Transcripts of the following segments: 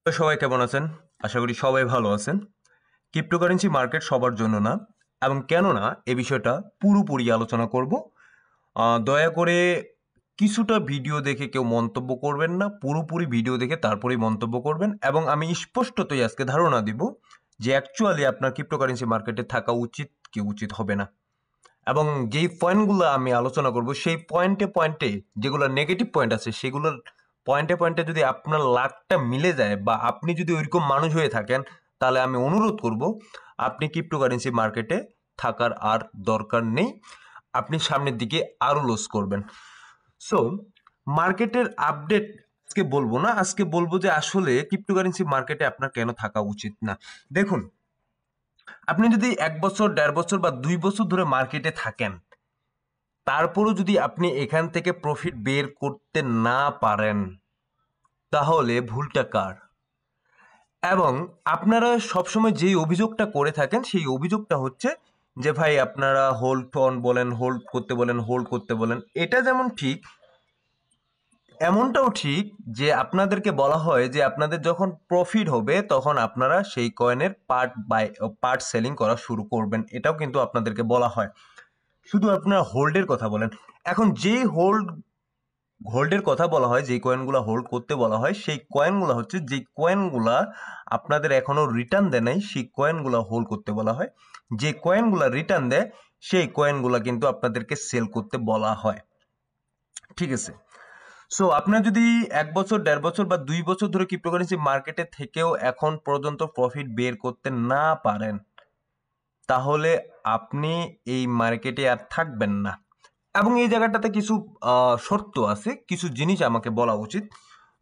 তো সবাই কেমন আছেন? আশা করি সবাই ভালো আছেন। ক্রিপ্টোকারেন্সি মার্কেট সবার জন্য না, এবং কেন না এ বিষয়টা পুরোপুরি আলোচনা করব। দয়া করে কিছুটা ভিডিও দেখে কেউ মন্তব্য করবেন না, পুরোপুরি ভিডিও দেখে তারপরেই মন্তব্য করবেন। এবং আমি স্পষ্টতই আজকে ধারণা দিব যে অ্যাকচুয়ালি আপনার ক্রিপ্টোকারেন্সি মার্কেটে থাকা উচিত কি উচিত হবে না। এবং যেই পয়েন্টগুলো আমি আলোচনা করব সেই পয়েন্টে পয়েন্টে যেগুলো নেগেটিভ পয়েন্ট আছে সেগুলোর পয়েন্টে পয়েন্টে যদি আপনার লাকটা মিলে যায় বা আপনি যদি ওইরকম মানুষ হয়ে থাকেন, তাহলে আমি অনুরোধ করব আপনি ক্রিপ্টোকারেন্সি মার্কেটে থাকার আর দরকার নেই। আপনি সামনের দিকে আরও লস করবেন। সো মার্কেটের আপডেট আজকে বলবো না, আজকে বলবো যে আসলে ক্রিপ্টোকারেন্সি মার্কেটে আপনার কেন থাকা উচিত না। দেখুন, আপনি যদি 1 বছর 1.5 বছর বা 2 বছর ধরে মার্কেটে থাকেন, তারপরও যদি আপনি এখান থেকে প্রফিট বের করতে না পারেন, তাহলে ভুলটা কার? এবং আপনারা সবসময় যেই অভিযোগটা করে থাকেন সেই অভিযোগটা হচ্ছে যে ভাই আপনারা হোল্ড অন বলেন, হোল্ড করতে বলেন, হোল্ড করতে বলেন। এটা যেমন ঠিক, এমনটাও ঠিক যে আপনাদেরকে বলা হয় যে আপনাদের যখন প্রফিট হবে তখন আপনারা সেই কয়েনের পার্ট সেলিং করা শুরু করবেন। এটাও কিন্তু আপনাদেরকে বলা হয়। শুধু আপনারা হোল্ডের কথা বলেন। এখন যেই হোল্ডের কথা বলা হয়, যেই কয়েনগুলো হোল্ড করতে বলা হয়, সেই কয়েনগুলো হচ্ছে যেই কয়েনগুলা আপনাদের এখনো রিটার্ন দেয় নাই, সেই কয়েনগুলো হোল্ড করতে বলা হয়। যে কয়েনগুলো রিটার্ন দেয় সেই কয়েনগুলো কিন্তু আপনাদেরকে সেল করতে বলা হয়। ঠিক আছে? সো আপনার যদি 1 বছর 1.5 বছর বা 2 বছর ধরে ক্রিপ্টোকারেন্সি মার্কেটে থেকেও এখন পর্যন্ত প্রফিট বের করতে না পারেন, তাহলে আপনি এই মার্কেটে আর থাকবেন না। এবং এই জায়গাটাতে কিছু শর্ত আছে, কিছু জিনিস আমাকে বলা উচিত।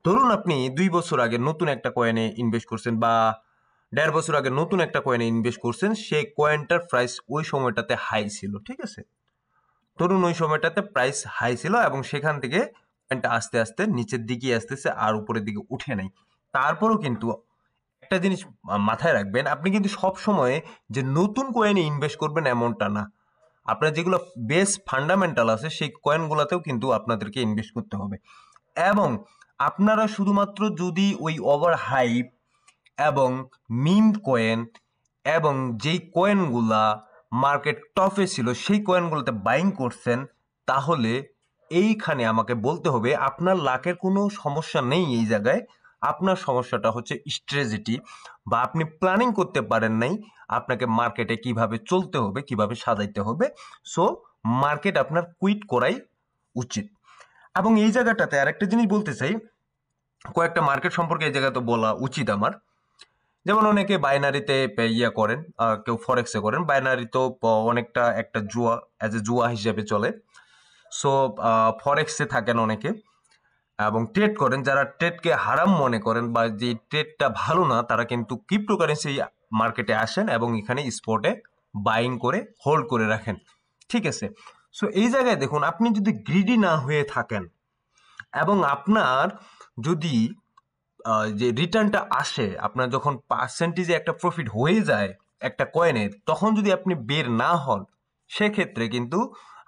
ধরুন আপনি 2 বছর আগে নতুন একটা কয়েনে ইনভেস্ট করছেন বা 1.5 বছর আগে নতুন একটা কয়েনে ইনভেস্ট করছেন, সেই কয়েনটার প্রাইস ওই সময়টাতে হাই ছিল। ঠিক আছে? ধরুন ওই সময়টাতে প্রাইস হাই ছিল এবং সেখান থেকে কয়েনটা আস্তে আস্তে নিচের দিকে আসতেছে, আর উপরের দিকে উঠে নাই। তারপরও কিন্তু একটা জিনিস মাথায় রাখবেন, আপনি কিন্তু সব সময় যে নতুন কয়েনে ইনভেস্ট করবেন এমনটা না। আপনার যেগুলো বেস ফান্ডামেন্টাল আছে সেই কয়েনগুলোতেও কিন্তু আপনাদেরকে ইনভেস্ট করতে হবে। এবং আপনারা শুধুমাত্র যদি ওই ওভার হাইপ এবং মিম কয়েন এবং যেই কয়েনগুলা মার্কেট টপে ছিল সেই কয়েনগুলোতে বাইং করছেন, তাহলে এইখানে আমাকে বলতে হবে আপনার লাকের কোনো সমস্যা নেই এই জায়গায়। আপনার সমস্যাটা হচ্ছে স্ট্র্যাটেজি, বা আপনি প্ল্যানিং করতে পারেন নাই আপনাকে মার্কেটে কিভাবে চলতে হবে, কিভাবে সাজাইতে হবে। সো মার্কেট আপনার কুইট করাই উচিত। এবং এই জায়গাটাতে আরেকটা জিনিস বলতে চাই, কয়েকটা মার্কেট সম্পর্কে এই জায়গাতে বলা উচিত আমার। যেমন অনেকে বাইনারিতে ইয়া করেন, কেউ ফরেক্সে করেন। বাইনারি তো অনেকটা একটা জুয়া, অ্যাজ এ জুয়া হিসেবে চলে। সো ফরেক্সে থাকেন অনেকে এবং ট্রেড করেন। যারা ট্রেডকে হারাম মনে করেন বা যে ট্রেডটা ভালো না, তারা কিন্তু ক্রিপ্টোকারেন্সি মার্কেটে আসেন এবং এখানে স্পটে বাইং করে হোল্ড করে রাখেন। ঠিক আছে? সো এই জায়গায় দেখুন, আপনি যদি গ্রিডি না হয়ে থাকেন এবং আপনার যদি যে রিটার্নটা আসে, আপনার যখন পার্সেন্টেজে একটা প্রফিট হয়ে যায় একটা কয়েনের, তখন যদি আপনি বের না হন, সেক্ষেত্রে কিন্তু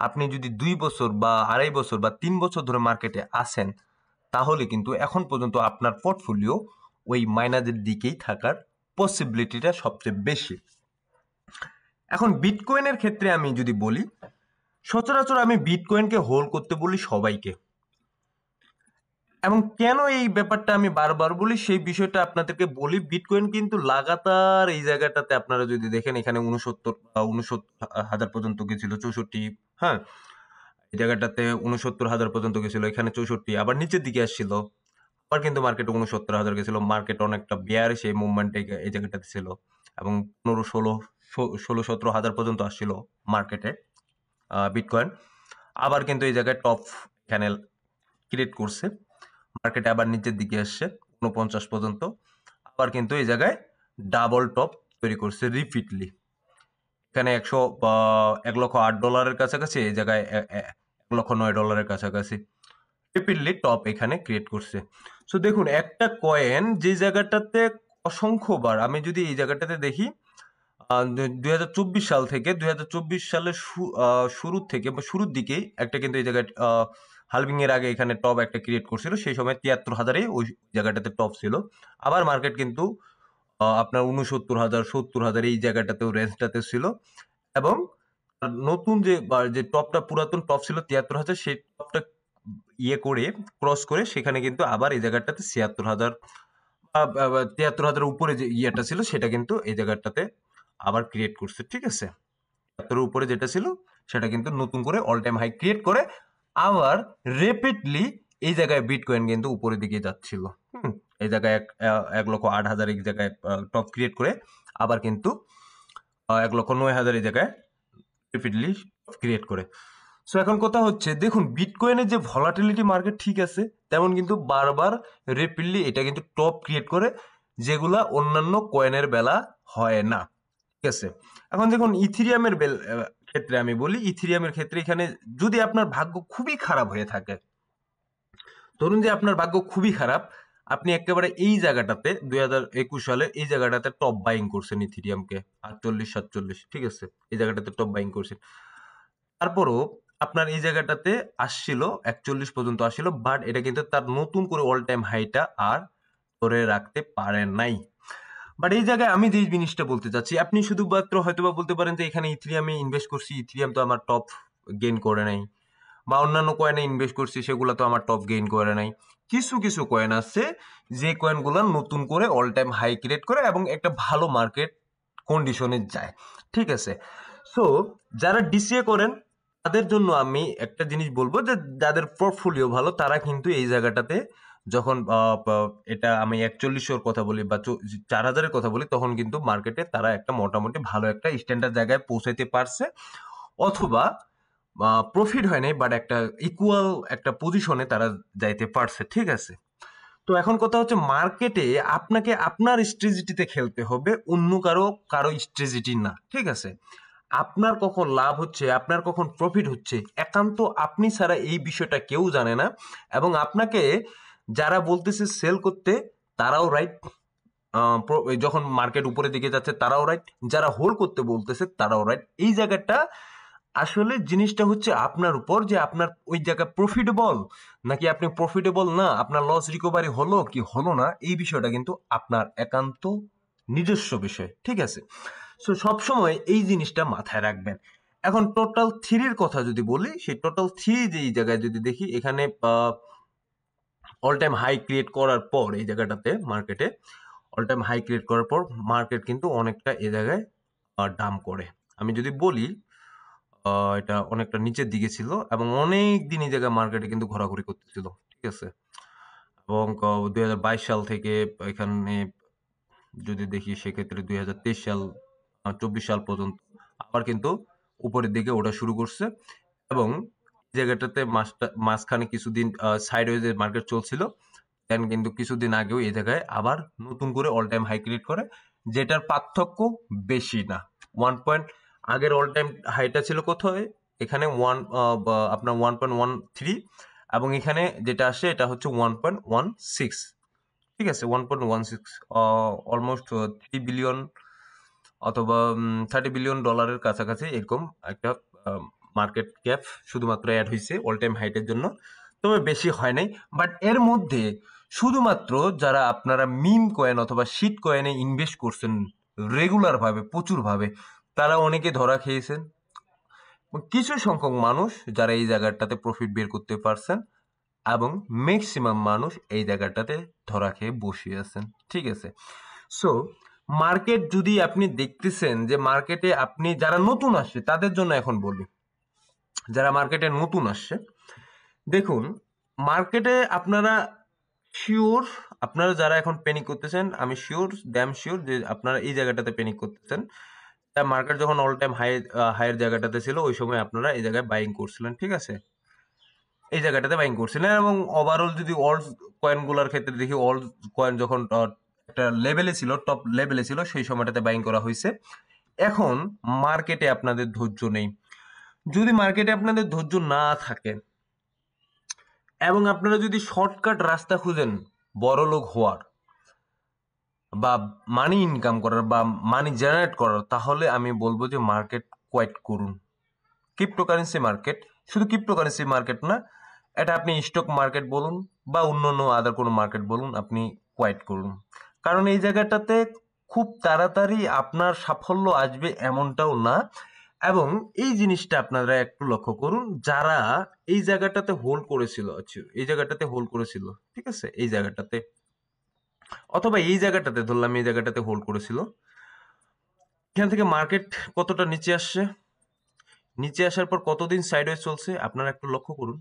আপনি যদি 2 বছর বা 2.5 বছর বা 3 বছর ধরে মার্কেটে আসেন, তাহলে কিন্তু এখন পর্যন্ত আপনার পোর্টফোলিও ওই মাইনাসের দিকেই থাকার পসিবিলিটিটা সবচেয়ে বেশি। এখন বিটকয়েনের ক্ষেত্রে আমি যদি বলি, সচরাচর আমি বিটকয়েনকে হোল্ড করতে বলি সবাইকে। এবং কেন এই ব্যাপারটা আমি বারবার বলি সেই বিষয়টা আপনাদেরকে বলি। বিটকয়েন কিন্তু লাগাতার এই জায়গাটাতে আপনারা যদি দেখেন, এখানে 69,000 পর্যন্ত গেছিল, 64। হ্যাঁ, এই জায়গাটাতে 69,000 পর্যন্ত গেছিল, এখানে 64, আবার নিচের দিকে আসছিল। আবার কিন্তু মার্কেটে 69,000 গেছিল। মার্কেট অনেকটা বেয়ার সেই মুভমেন্টে এই জায়গাটাতে ছিল এবং 15, 16, 17 পর্যন্ত আসছিল মার্কেটে বিটকয়েন। আবার কিন্তু এই জায়গায় টপ এখানে ক্রিয়েট করছে, মার্কেটে আবার নিচের দিকে আসছে 49 পর্যন্ত। আবার কিন্তু এই জায়গায় ডাবল টপ তৈরি করছে রিপিটলি। এখানে 1,08,00,000 কাছাকাছি, এই জায়গায় 1,09,00,000 কাছাকাছি রিপিটলি টপ এখানে ক্রিয়েট করছে। সো দেখুন, একটা কয়েন যে জায়গাটাতে অসংখ্যবার, আমি যদি এই জায়গাটাতে দেখি 2024 সাল থেকে 2024 সালের শুরুর থেকে বা শুরুর দিকে একটা কিন্তু এই জায়গায় হালভিং এর আগে এখানে টপ একটা ক্রিয়েট করছিল, সেই সময় 73,000-এ ওই জায়গাটাতে টপ ছিল। আবার মার্কেট কিন্তু আপনার 69,000 70,000 এই জায়গাটাতেও রেঞ্জটাতে ছিল, এবং নতুন যে টপটা পুরাতন টপ ছিল 73,000, সেই টপটা ইয়ে করে ক্রস করে সেখানে কিন্তু আবার এই জায়গাটাতে 76,000 73,000 উপরে যে ইয়েটা ছিল সেটা কিন্তু এই জায়গাটাতে আবার ক্রিয়েট করছে। ঠিক আছে, 73 উপরে যেটা ছিল সেটা কিন্তু নতুন করে অল টাইম হাই ক্রিয়েট করে আবার রেপিডলি এই জায়গায় বিটকয়েন কিন্তু উপরের দিকে যাচ্ছিল। এই জায়গায় 1,08,000 এই জায়গায় টপ ক্রিয়েট করে আবার কিন্তু 1,09,000 এই জায়গায় রেপিডলি ক্রিয়েট করে। সো এখন কথা হচ্ছে, দেখুন বিটকয়েনের যে ভলাটিলিটি মার্কেট ঠিক আছে, তেমন কিন্তু বারবার রেপিডলি এটা কিন্তু টপ ক্রিয়েট করে, যেগুলা অন্যান্য কয়েনের বেলা হয় না। ঠিক আছে, এখন দেখুন ইথিরিয়ামের ক্ষেত্রে আমি বলি, ইথিরিয়ামের ক্ষেত্রে এখানে যদি আপনার ভাগ্য খুবই খারাপ হয়ে থাকে, ধরুন যে আপনার ভাগ্য খুবই খারাপ, আপনি একেবারে এই জায়গাটাতে 2021 সালে এই জায়গাটাতে টপ বাইং করছেন ইথিরিয়ামকে 48-47, ঠিক আছে, এই জায়গাটাতে টপ বাইং করছেন, তারপরও আপনার এই জায়গাটাতে আসছিল 41 পর্যন্ত আসছিল, বাট এটা কিন্তু তার নতুন করে অল টাইম হাইটা আর ধরে রাখতে পারে নাই। বাট এই জায়গায় আমি যে জিনিসটা বলতে চাচ্ছি, আপনি শুধুমাত্র হয়তোবা বলতে পারেন যে এখানে ইথিরিয়ামে ইনভেস্ট করছি, ইথিরিয়াম তো আমার টপ গেইন করে নাই, বা অন্যান্য কয়েনে ইনভেস্ট করছি সেগুলো তো আমার টপ গেইন করে নাই। কিছু কিছু কয়েন আছে যে কয়েনগুলো নতুন করে অল টাইম হাই ক্রিয়েট করে এবং একটা ভালো মার্কেট কন্ডিশনে যায়। ঠিক আছে, সো যারা ডিসিএ করেন তাদের জন্য আমি একটা জিনিস বলবো, যে যাদের পোর্টফোলিও ভালো তারা কিন্তু এই জায়গাটাতে যখন এটা আমি 4100-এর কথা বলি বা 4,000-এর কথা বলি, তখন কিন্তু মার্কেটে তারা একটা মোটামুটি ভালো একটা স্ট্যান্ডার্ড জায়গায় পৌঁছাইতে পারছে, অথবা প্রফিট হয় নাই বাট একটা ইকুয়াল একটা পজিশনে তারা যাইতে পারছে। ঠিক আছে, তো এখন কথা হচ্ছে মার্কেটে আপনাকে আপনার স্ট্র্যাটেজিতে খেলতে হবে, অন্য কারো স্ট্র্যাটেজি না। ঠিক আছে, আপনার কখন লাভ হচ্ছে, আপনার কখন প্রফিট হচ্ছে, একান্ত আপনি ছাড়া এই বিষয়টা কেউ জানে না, এবং আপনাকে যারা বলতেছে সেল করতে তারাও রাইট, যখন মার্কেট উপরের দিকে যাচ্ছে তারাও রাইট, যারা হোল্ড করতে বলতেছে তারাও রাইট। এই জায়গাটা আসলে জিনিসটা হচ্ছে আপনার উপর, যে আপনার ওই জায়গায় প্রফিটেবল নাকি আপনি প্রফিটেবল না, আপনার লস রিকভারি হলো কি হলো না, এই বিষয়টা কিন্তু আপনার একান্ত নিজস্ব বিষয়। ঠিক আছে, সো সবসময় এই জিনিসটা মাথায় রাখবেন। এখন টোটাল থ্রির কথা যদি বলি, সেই টোটাল থ্রি যে এই জায়গায় যদি দেখি, এখানে অল টাইম হাই ক্রিয়েট করার পর এই জায়গাটাতে মার্কেটে অল টাইম হাই ক্রিয়েট করার পর মার্কেট কিন্তু অনেকটা এই জায়গায় ডাম্প করে। আমি যদি বলি এটা অনেকটা নিচের দিকে ছিল এবং অনেক দিন এই জায়গায় মার্কেটে কিন্তু ঘোরাঘুরি করতেছিল। ঠিক আছে, এবং 2022 সাল থেকে এখানে যদি দেখি সেক্ষেত্রে 2023 সাল 24 সাল পর্যন্ত আবার কিন্তু উপরের দিকে ওঠা শুরু করছে, এবং জায়গাটাতে মাঝখানে কিছুদিন সাইডওয়েজ মার্কেট চলছিল, দেন কিন্তু কিছুদিন আগেও এই জায়গায় আবার নতুন করে অল টাইম হাই ক্রিয়েট করে, যেটার পার্থক্য বেশি না। আগের অল টাইম হাইটা ছিল কোথায়, এখানে আপনার 1.13, এবং এখানে যেটা আসে এটা হচ্ছে 1.16। ঠিক আছে, 1.16 অলমোস্ট 3 বিলিয়ন অথবা 30 বিলিয়ন ডলারের কাছাকাছি এরকম একটা মার্কেট ক্যাপ শুধুমাত্র অ্যাড হয়েছে অল টাইম হাইটের জন্য, তবে বেশি হয় নাই। বাট এর মধ্যে শুধুমাত্র যারা আপনারা মিম কয়েন অথবা শিট কয়েনে ইনভেস্ট করছেন রেগুলার ভাবে প্রচুরভাবে, তারা অনেকে ধরা খেয়েছেন, কিছু সংখ্যক মানুষ যারা এই জায়গাটাতে প্রফিট বের করতে পারছেন, এবং ম্যাক্সিমাম মানুষ এই জায়গাটাতে ধরা খেয়ে বসে আছেন। ঠিক আছে, সো মার্কেট যদি আপনি দেখতেছেন যে মার্কেটে আপনি যারা নতুন আসছে তাদের জন্য এখন বলি, যারা মার্কেটে নতুন আসছে, দেখুন মার্কেটে আপনারা শিওর, আপনারা যারা এখন প্যানিক করতেছেন, আমি শিওর ড্যাম শিওর যে আপনারা এই জায়গাটাতে প্যানিক করতেছেন। মার্কেট যখন অল টাইম হাইয়ের জায়গাটাতে ছিল ওই সময় আপনারা এই জায়গায় বাইং করছিলেন। ঠিক আছে, এই জায়গাটাতে বাইং করছিলেন, এবং ওভারঅল যদি অল্ড কয়েনগুলোর ক্ষেত্রে দেখি, অল্ড কয়েন যখন একটা লেভেলে ছিল, টপ লেভেলে ছিল, সেই সময়টাতে বাইং করা হয়েছে। এখন মার্কেটে আপনাদের ধৈর্য নেই। যদি মার্কেটে আপনাদের ধৈর্য না থাকে এবং আপনারা যদি শর্টকাট রাস্তা খুঁজেন বড় লোক হওয়ার বা মানি ইনকাম করার বা মানি জেনারেট করার, তাহলে আমি বলবো যে মার্কেট কোয়াইট করুন। ক্রিপ্টোকারেন্সি মার্কেট, শুধু ক্রিপ্টোকারেন্সি মার্কেট না, এটা আপনি স্টক মার্কেট বলুন বা অন্যান্য আদার কোনো মার্কেট বলুন, আপনি কোয়াইট করুন। কারণ এই জায়গাটাতে খুব তাড়াতাড়ি আপনার সাফল্য আসবে এমনটাও না। এবং এই জিনিসটা আপনারা একটু লক্ষ্য করুন, যারা এই জায়গাটাতে হোল্ড করেছিল, আচ্ছা এই জায়গাটাতে হোল্ড করেছিল, ঠিক আছে, এই জায়গাটাতে অথবা এই জায়গাটাতে ধরলাম, এই জায়গাটাতে হোল্ড করেছিল, এখান থেকে মার্কেট কতটা নিচে আসছে, নিচে আসার পর কতদিন সাইডওয়েজ চলছে আপনারা একটু লক্ষ্য করুন।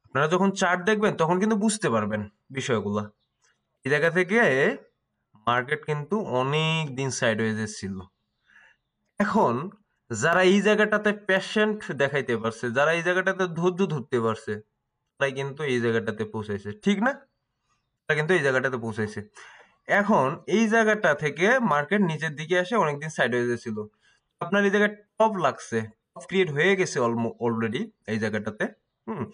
আপনারা যখন চার্ট দেখবেন তখন কিন্তু বুঝতে পারবেন বিষয়গুলা। এই জায়গা থেকে মার্কেট কিন্তু অনেক দিন সাইডওয়েজে ছিল। এখন যারা এই জায়গাটাতে পেশেন্ট দেখাইতে পারছে, যারা এই জায়গাটাতে ধৈর্য ধরতে পারছে, তারাই কিন্তু এই জায়গাটাতে পৌঁছাইছে, ঠিক না? তারা কিন্তু এই জায়গাটাতে পৌঁছাইছে। এখন এই জায়গাটা থেকে মার্কেট নিচের দিকে আসে অনেকদিন সাইডওয়েজে ছিল। আপনার এই জায়গায় টপ লাগছে, টপ ক্রিয়েট হয়ে গেছে অলরেডি এই জায়গাটাতে। হুম,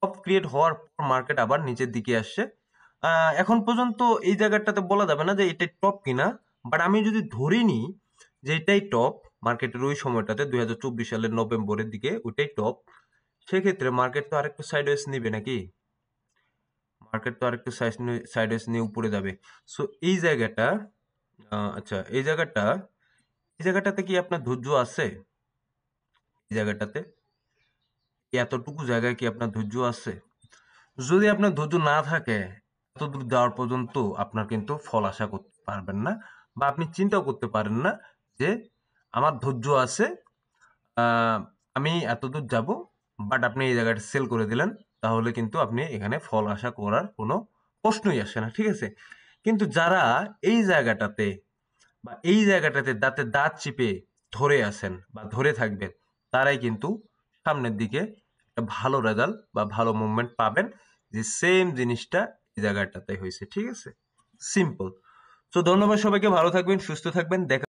টপ ক্রিয়েট হওয়ার পর মার্কেট আবার নিচের দিকে আসছে। এখন পর্যন্ত এই জায়গাটাতে বলা যাবে না যে এটাই টপ কিনা, বাট আমি যদি ধরে নিই যে এটাই টপ, মার্কেটের ওই সময়টাতে 2024 সালের নভেম্বরের দিকে ওইটাই টপ, সেক্ষেত্রে মার্কেট তো আরেকটু সাইডওয়েজ নিবে নাকি? মার্কেট তো আরেকটু সাইডওয়েজ নিয়ে উপরে যাবে। সো এই জায়গাটা, আচ্ছা এই জায়গাটাতে কি আপনার ধৈর্য আছে? এই জায়গাটাতে এতটুকু জায়গায় কি আপনার ধৈর্য আছে? যদি আপনার ধৈর্য না থাকে, এতদূর যাওয়ার পর্যন্ত আপনার কিন্তু ফল আশা করতে পারবেন না, বা আপনি চিন্তাও করতে পারেন না যে আমার ধৈর্য আছে, আহ, আমি এতদূর যাব, বাট আপনি এই জায়গাটা সেল করে দিলেন, তাহলে কিন্তু আপনি এখানে ফল আশা করার কোনো প্রশ্নই আসে না, ঠিক আছে? কিন্তু যারা এই জায়গাটাতে বা এই জায়গাটাতে দাঁতে দাঁত চিপে ধরে আছেন বা ধরে থাকবেন, তারাই কিন্তু সামনের দিকে একটা ভালো রেজাল্ট বা ভালো মুভমেন্ট পাবেন, যে সেম জিনিসটা এই জায়গাটাতে হয়েছে, ঠিক আছে? সিম্পল। তো ধন্যবাদ সবাইকে, ভালো থাকবেন, সুস্থ থাকবেন, দেখা